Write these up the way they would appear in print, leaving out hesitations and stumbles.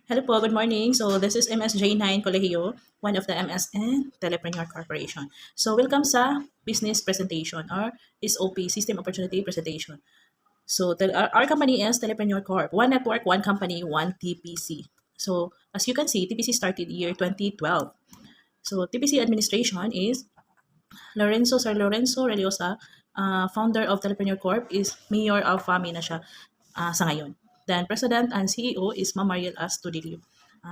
Hello po, good morning. So this is MSJ9 Colegio, one of the MSN Telepreneur Corporation. So welcome sa business presentation or SOP, System Opportunity Presentation. So our company is Telepreneur Corp. One network, one company, one TPC. So as you can see, TPC started year 2012. So TPC administration is Sir Lorenzo Reliosa, founder of Telepreneur Corp, is mayor of FAMI na siya sa ngayon. Then President and CEO is Ma'am Mariel Astudillo,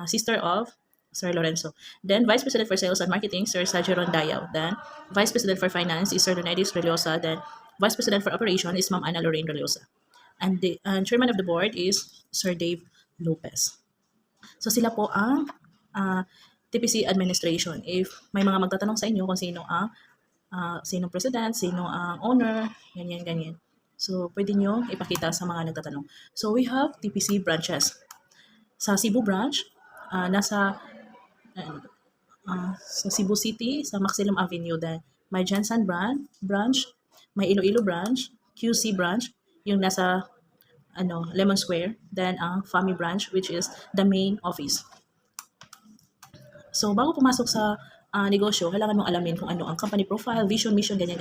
sister of Sir Lorenzo. Then Vice President for Sales and Marketing, Sir Sergio Rondayao. Then Vice President for Finance is Sir Leonidas Reliosa. Then Vice President for Operation is Ma'am Ana Lorraine Reliosa. And Chairman of the Board is Sir Dave Lopez. So sila po ang TPC administration. If may mga magtatanong sa inyo kung sinong president, sino ang owner, ganyan. So, pwede nyo ipakita sa mga nagtatanong. So, we have TPC branches. Sa Cebu branch, sa Cebu City, sa Maximum Avenue, then may Jensen branch, may Iloilo branch, QC branch, yung nasa Lemon Square, then ang FAMI branch, which is the main office. So, bago pumasok sa negosyo, kailangan mong alamin kung ano ang company profile, vision, mission, ganyan.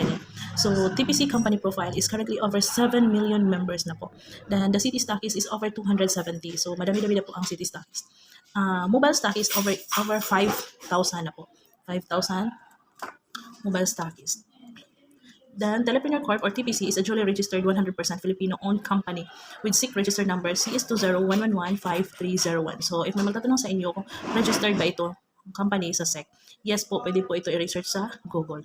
So, TPC company profile is currently over 7 million members na po. Then, the city stockist is over 270. So, madami-dami na po ang city stockist. Mobile stockist over 5,000 na po. 5,000 mobile stockist. Then, Telepreneur Corp or TPC is a duly registered 100% Filipino-owned company with SIC registered number CS20111530. So, if may magtatanong sa inyo kung registered ba ito company sa SEC, yes po, pwede po ito i-research sa Google.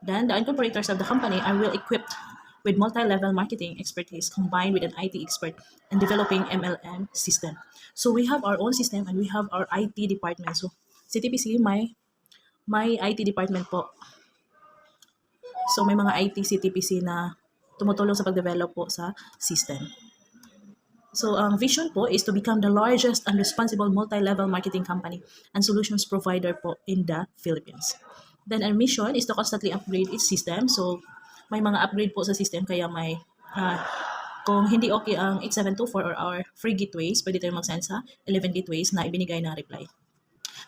Then, the incorporators of the company are well equipped with multi-level marketing expertise combined with an IT expert in developing MLM system. So, we have our own system and we have our IT department. So, si TPC may IT department po. So, may mga IT si TPC na tumutulong sa pag-develop po sa system. So, ang vision po is to become the largest and responsible multi-level marketing company and solutions provider po in the Philippines. Then, our mission is to constantly upgrade its system. So, may mga upgrade po sa system kaya may kung hindi okay ang 8724 or our free gateways, pwede tayo mag-send sa 11 gateways na ibinigay na reply.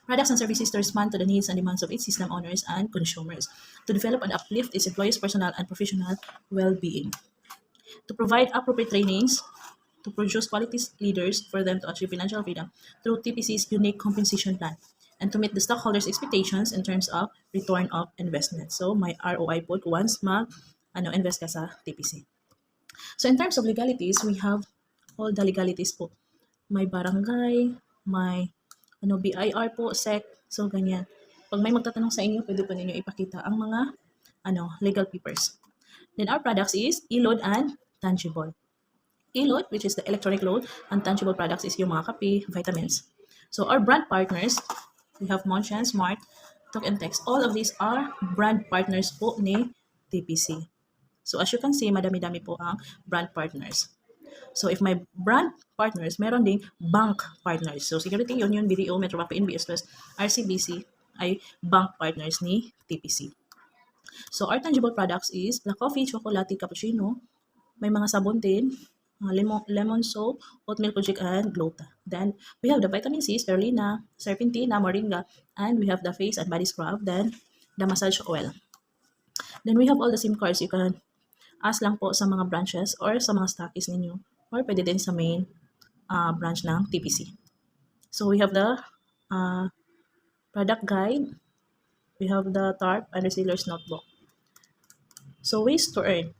Products and services to respond to the needs and demands of its system owners and consumers, to develop and uplift its employees' personal and professional well-being, to provide appropriate trainings, to produce quality leaders for them to achieve financial freedom through TPC's unique compensation plan, and to meet the stockholders' expectations in terms of return of investment. So, may ROI po once invest ka sa TPC. So, in terms of legalities, we have all the legalities po. May barangay, may BIR po, SEC, so ganyan. Pag may magtatanong sa inyo, pwede po ninyo ipakita ang mga legal papers. Then our products is e-load and tangible. E-load, which is the electronic load, and tangible products is yung mga kape, vitamins. So our brand partners, we have Monsian, Smart, Talk and Text. All of these are brand partners po ni TPC. So as you can see, madami-dami po ang brand partners. So if may brand partners, meron ding bank partners. So Security Union, BDO, Metro Bank, NBS Plus, RCBC ay bank partners ni TPC. So our tangible products is black coffee, chocolate, cappuccino, may mga sabon din, lemon soap, oatmeal kojic, and glota. Then we have the vitamin C, spirulina, serpentina, moringa, and we have the face and body scrub, then the massage oil. Then we have all the SIM cards. You can ask lang po sa mga branches or sa mga stockists ninyo, or pwede din sa main branch ng TPC. So we have the product guide, we have the TARP and reseller's notebook. So ways to earn: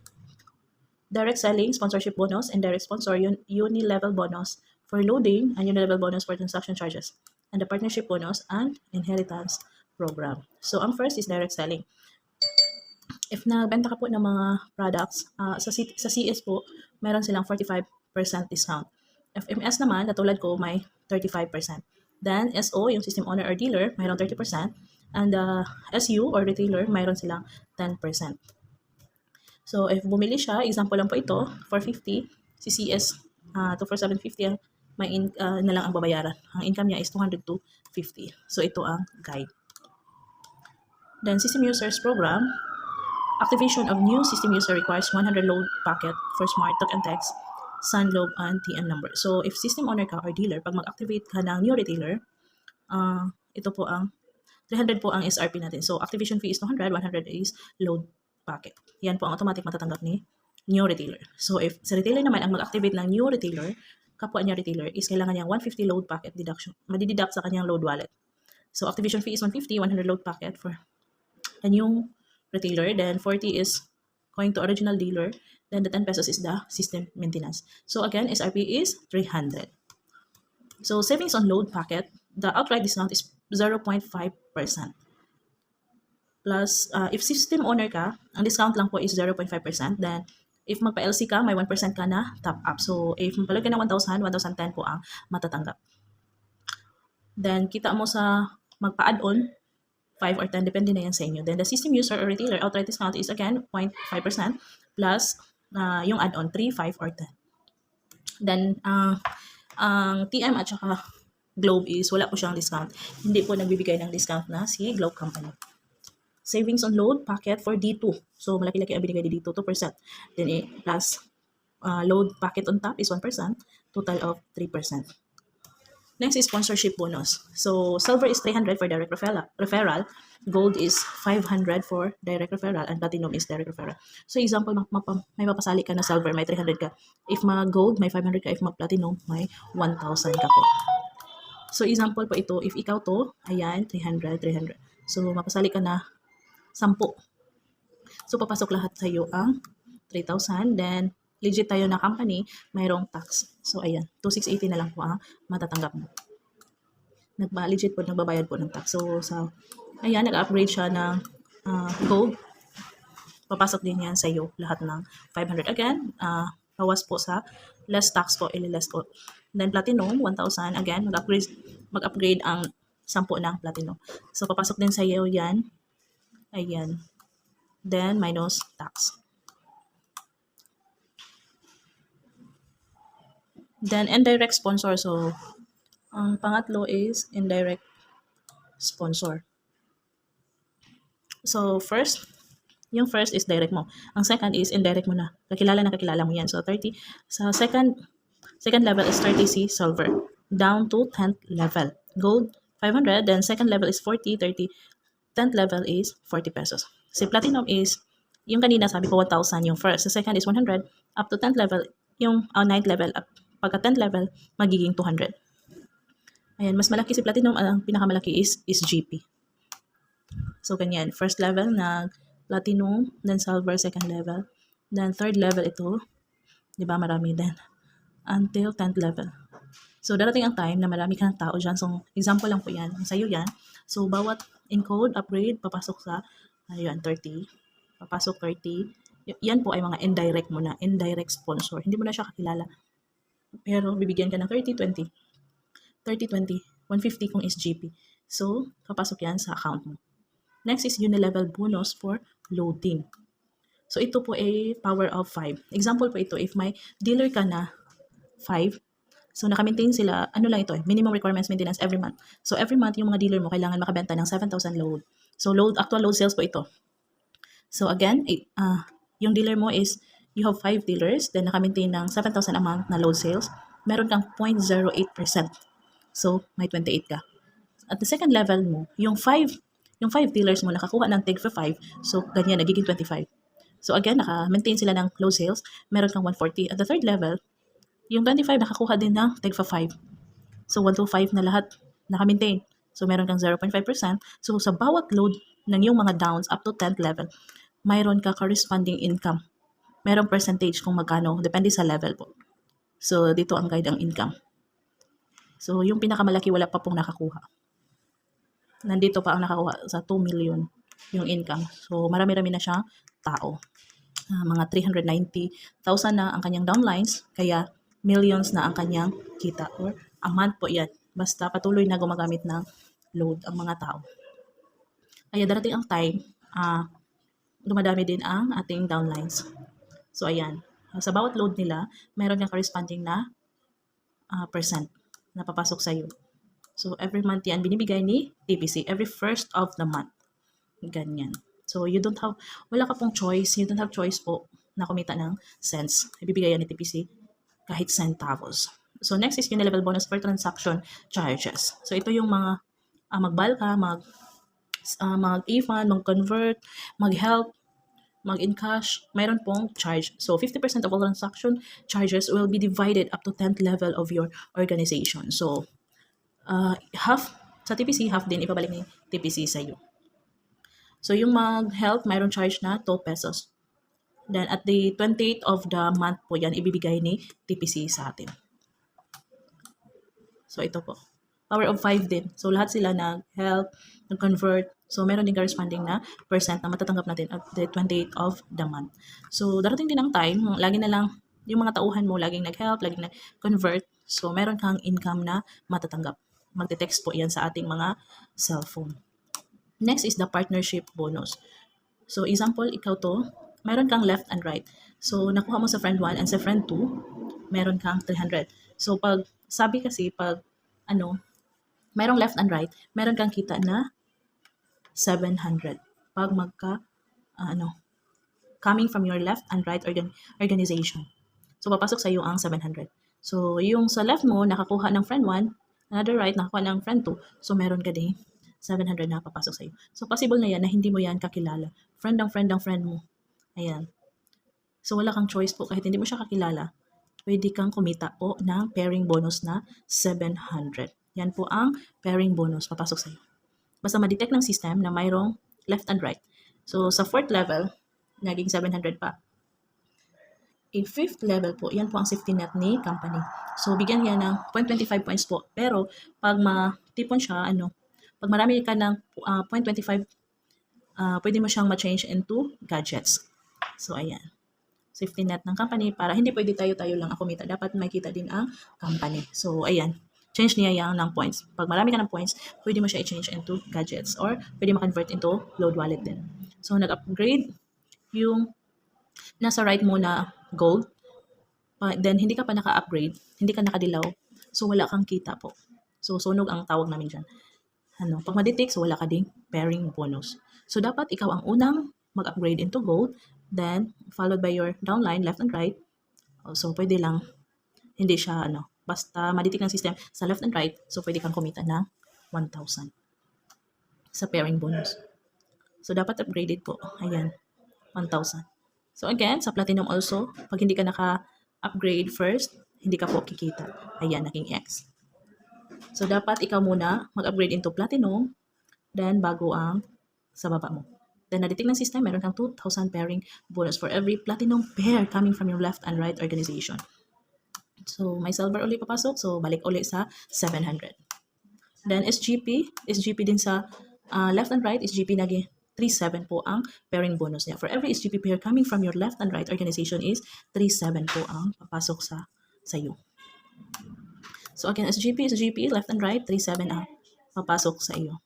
direct selling, sponsorship bonus, and direct sponsor, uni-level bonus for loading, and uni-level bonus for transaction charges, and the partnership bonus and inheritance program. So ang first is direct selling. If nagbenta ka po ng mga products, sa CS po, meron silang 45% discount. FMS naman, katulad ko, may 35%. Then, SO, yung system owner or dealer, mayroon 30%. And SU or retailer, mayroon silang 10%. So, if bumili siya, example lang po ito, 450, si CS, 24750, may na lang ang babayaran. Ang income niya is 200 to 50. So, ito ang guide. Then, system users program. Activation of new system user requires 100 load packet for Smart Talk and Text, Sunlobe and TN number. So, if system owner ka or dealer, pag mag-activate ka ng new retailer, ito po ang 300 po ang SRP natin. So, activation fee is 200, 100 is load packet. Yan po ang automatic matatanggap ni new retailer. So, if sa retailer naman ang mag-activate ng new retailer, kapwa niya retailer, is kailangan niyang 150 load packet deduction. Madideduct sa kanyang load wallet. So, activation fee is 150, 100 load packet for a new retailer. Then, 40 is going to original dealer. Then, the 10 pesos is the system maintenance. So, again, SRP is 300. So, savings on load packet, the outright discount is 0.5%. Plus, if system owner ka, ang discount lang po is 0.5%. Then, if magpa-LC ka, may 1% ka na top up. So, if magpalagay na 1,000, 1,010 po ang matatanggap. Then, kita mo sa magpa-add-on, 5 or 10, depende na yan sa inyo. Then, the system user or retailer outright discount is again 0.5% plus yung add-on, 3, 5, or 10. Then, ang TM at saka Globe is wala po siyang discount. Hindi po nagbibigay ng discount na si Globe Company. Savings on load packet for D2. So, malaki-laki ang binigay ni D2, 2%. Then, plus load packet on top is 1%, total of 3%. Next is sponsorship bonus. So, silver is 300 for direct referral, gold is 500 for direct referral, and platinum is direct referral. So, example, may mapasali ka na silver, may 300 ka. If mag-gold, may 500 ka. If mag-platinum, may 1,000 ka po. So, example po ito, if ikaw to, ayan, 300, 300. So, mapasali ka na 10. So, papasok lahat sa iyo ang 3,000. Then, legit tayo na company, mayroong tax. So, ayan, 2,680 na lang po ang matatanggap mo. Legit po, nagbabayad po ng tax. So, ayan, nag-upgrade siya ng gold. Papasok din yan sa iyo, lahat ng 500. Again, bawas po sa less tax po, less po. Then, platinum, 1,000. Again, mag-upgrade ang 10 ng platinum. So, papasok din sa iyo yan. Ayan. Then, minus tax. Then, indirect sponsor. So, ang pangatlo is indirect sponsor. So, yung first is direct mo. Ang second is indirect mo na. Kakilala mo yan. So, 30. Sa second level is 30C silver. Down to 10th level. Gold, 500. Then, second level is 40, 30. 10th level is 40 pesos. Si platinum is, yung kanina sabi ko 1,000 yung first. Sa second is 100. Up to 10th level, yung 9th level, pagka 10th level, magiging 200. Ayan, mas malaki si platinum. Ang pinakamalaki is GP. So, ganyan. First level na platinum, then silver, second level. Then, third level ito. Diba, marami din. Until 10th level. So, darating ang time na marami ka ng tao dyan. So, example lang po yan. Sa'yo yan. So, bawat encode, upgrade, papasok sa, 30. Papasok 30. Yan po ay mga indirect mo na. Indirect sponsor. Hindi mo na siya kakilala. Pero, bibigyan ka ng 30, 20. 30, 20. 150 kung is GP. So, papasok yan sa account mo. Next is unilevel bonus for loading. So, ito po ay power of 5. Example po ito, if may dealer ka na 5, so naka-maintain sila, ano lang ito minimum requirements maintenance every month. So, every month, yung mga dealer mo kailangan makabenta ng 7,000 load. So, actual load sales po ito. So, again, yung dealer mo is, you have 5 dealers, then naka-maintain ng 7,000 a month na load sales. Meron kang 0.08%. So, may 28 ka. At the second level mo, yung 5 dealers mo nakakuha ng tig for 5, so ganyan, nagiging 25. So again, naka-maintain sila ng low sales, meron kang 140. At the third level, yung 25 nakakuha din ng tig for 5. So 125 na lahat naka-maintain. So meron kang 0.5%. So sa bawat load ng yung mga downs up to 10th level, mayroon ka corresponding income. Merong percentage kung magkano, depende sa level po. So dito ang guide ang income. So yung pinakamalaki wala pa pong nakakuha. Nandito pa ang nakakuha sa 2 million yung income. So, marami-rami na siyang tao. Mga 390,000 na ang kanyang downlines, kaya millions na ang kanyang kita. Or a month po yan. Basta patuloy na gumagamit ng load ang mga tao. Kaya darating ang time, dumadami din ang ating downlines. So, ayan. Sa bawat load nila, mayroon yung corresponding na percent na papasok sa iyo. So, every month yan, binibigay ni TPC. Every first of the month. Ganyan. So, wala ka pong choice. You don't have choice po na kumita ng cents. Ibibigay yan ni TPC kahit centavos. So next is unilevel bonus per transaction charges. So ito yung mga mag-bulk ka, mag-e-fund, mag-convert, mag-help, mag-in-cash, mayroon pong charge. So 50% of all transaction charges will be divided up to 10th level of your organization. So half sa TPC, half din ibabalik ni TPC sa iyo. So yung mag-help, mayroon charge na 2 pesos. Then at the 28th of the month po yan, ibibigay ni TPC sa atin. So ito po. Power of 5 din. So lahat sila nag-help, nag-convert. So meron din corresponding na percent na matatanggap natin at the 28th of the month. So darating din ang time, lagi na lang yung mga tauhan mo laging nag-help, laging nag-convert. So meron kang income na matatanggap. Magte-text po yan sa ating mga cellphone. Next is the partnership bonus. So example, ikaw to, meron kang left and right. So nakuha mo sa friend 1 and sa friend 2, meron kang 300. So pag sabi kasi pag merong left and right, meron kang kita na 700. Pag coming from your left and right organization. So papasok sa iyo ang 700. So yung sa left mo nakakuha ng friend 1, another right nakakuha ng friend 2. So meron ka din 700 na papasok sa iyo. So possible na yan na hindi mo yan kakilala. Friend ng friend mo. Ayan. So wala kang choice po kahit hindi mo siya kakilala. Pwede kang kumita po ng pairing bonus na 700. Yan po ang pairing bonus papasok sa iyo. Basta ma-detect ng system na mayroong left and right. So sa 4th level, naging 700 pa. A 5th level po, yan po ang safety net ni company. So bigyan yan ng 0.25 points po. Pero pag matipon siya, pag marami ka ng 0.25, pwede mo siyang ma-change into gadgets. So ayan. Safety net ng company para hindi pwede tayo-tayo lang ang kumita. Dapat makita din ang company. So, ayan. Change niya yan ng points. Pag marami ka ng points, pwede mo siya i-change into gadgets or pwede ma-convert into load wallet din. So, nag-upgrade yung nasa right mo na gold. Then, hindi ka pa naka-upgrade. Hindi ka nakadilaw. So, wala kang kita po. So, sunog ang tawag namin dyan. Pag ma-detect, so wala ka ding pairing bonus. So, dapat ikaw ang unang mag-upgrade into gold, then followed by your downline, left and right. So, pwede lang, hindi siya, basta ma-detect ng system sa left and right, so pwede kang kumita ng 1,000 sa pairing bonus. So, dapat upgraded po. Ayan, 1,000. So, again, sa platinum also, pag hindi ka naka-upgrade first, hindi ka po kikita. Ayan, naging X. So, dapat ikaw muna mag-upgrade into platinum, then bago ang sa baba mo. Then, na-detect ng system, meron kang 2,000 pairing bonus for every platinum pair coming from your left and right organization. So, may silver ulit papasok. So, balik ulit sa 700. Then, SGP din sa left and right, SGP naging 3,700 po ang pairing bonus niya. For every SGP pair coming from your left and right organization is 3,700 po ang papasok sa iyo. So, again, SGP, left and right, 3,700 ang papasok sa iyo.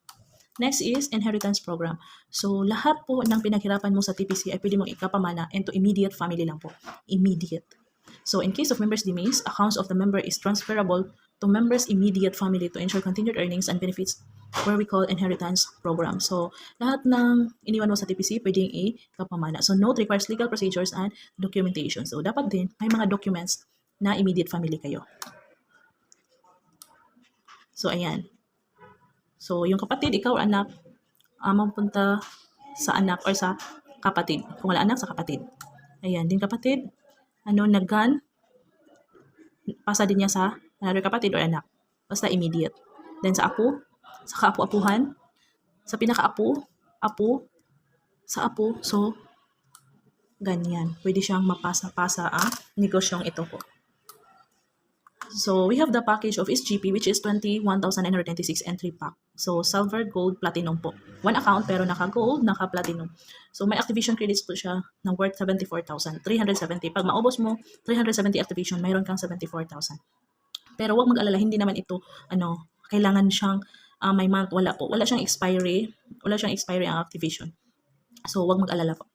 Next is inheritance program. So, lahat po ng pinaghirapan mo sa TPC ay pwede mong ikapamana into immediate family lang po. Immediate. So, in case of members' demise, accounts of the member is transferable to members' immediate family to ensure continued earnings and benefits where we call inheritance program. So, lahat ng iniwan mo sa TPC pwedeng ikapamana. So, note requires legal procedures and documentation. So, dapat din may mga documents na immediate family kayo. So, ayan. So, yung kapatid, ikaw anak, mapunta sa anak or sa kapatid. Kung wala anak, sa kapatid. Ayan, din kapatid, nag-gun, pasa din niya sa another kapatid or anak. Basta immediate. Then sa apo, sa kaapu-apuhan, sa pinaka-apo, sa apo, so, ganyan. Pwede siyang mapasa-pasa ang negosyong ito po. So, we have the package of SGP which is 21,996 entry pack. So, silver, gold, platinum po. One account pero naka-gold, naka-platinum. So, may activation credits po siya ng worth 74,370. Pag maubos mo 370 activation, mayroon kang 74,000. Pero wag mag-alala, hindi naman ito, kailangan siyang may month, wala po. Wala siyang expiry ang activation. So, wag mag-alala po.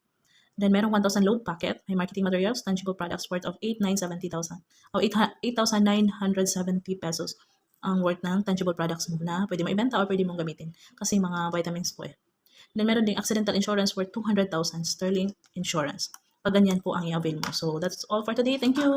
Then, merong 1,000 load packet, may marketing materials, tangible products worth of 8,970,000 o 8,970 pesos ang worth ng tangible products mo na pwede mo ibenta o pwede mong gamitin kasi mga vitamins po eh. Then, meron ding accidental insurance worth 200,000 sterling insurance. Pag ganyan po ang i-avail mo. So, that's all for today. Thank you!